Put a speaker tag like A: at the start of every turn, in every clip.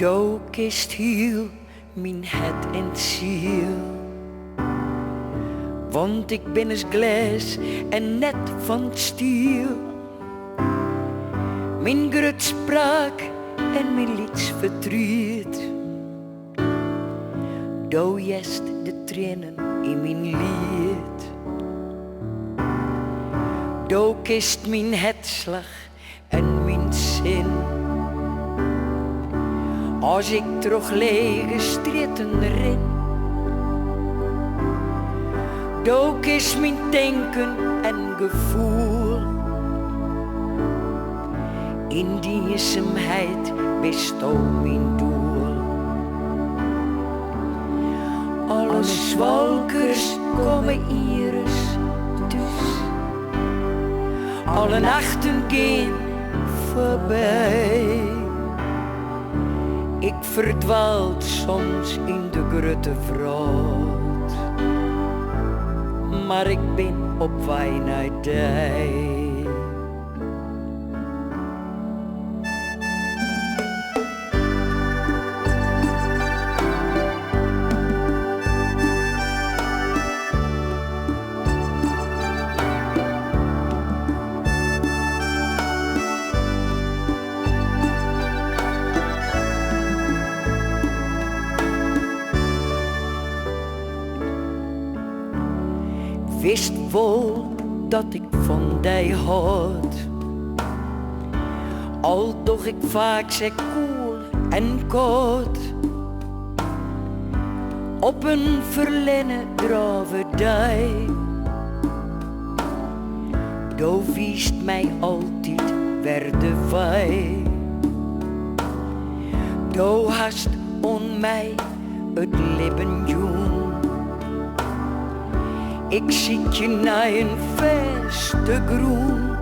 A: Do kist hiel mijn het en ziel. Want ik ben als glas en net van stiel. Mijn grut spraak en mijn lieds verdriet. Do jest de tranen in mijn lied. Do kist mijn hetslag en mijn zin. Als ik terug lege stritten rin. Do kist mijn denken en gevoel. In die eenzaamheid bestow mijn doel. Alle zwalkers komen iris dus. Alle nachten gaan voorbij. Ik verdwaalt soms in de grote vrood. Maar ik ben op weg naar die. Wist wel dat ik van die houd. Al doch ik vaak zeg koel en koud. Op een verlenen dravendij. Do wiest mij altijd werden wij. Do hast on mij het leven joen. Ik zit je naar een veste groen.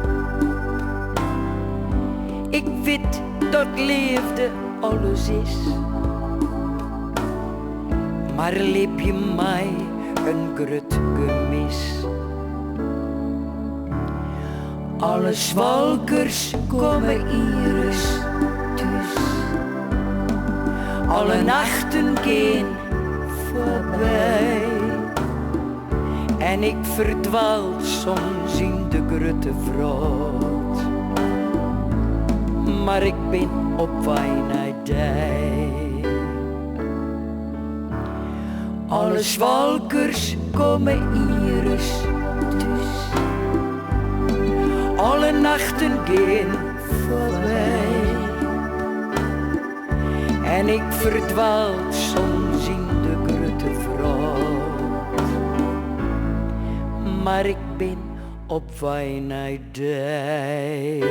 A: Ik weet dat liefde alles is. Maar leef je mij een grut gemis. Alle zwalkers komen iris dus. Alle nachten gaan voorbij. En ik verdwaal soms in de grote vrood. Maar ik ben op weg naar die. Alle zwalkers komen iris dus. Alle nachten gaan voorbij. En ik verdwaal soms in de grote vrood. Maar ik ben op weg naar die.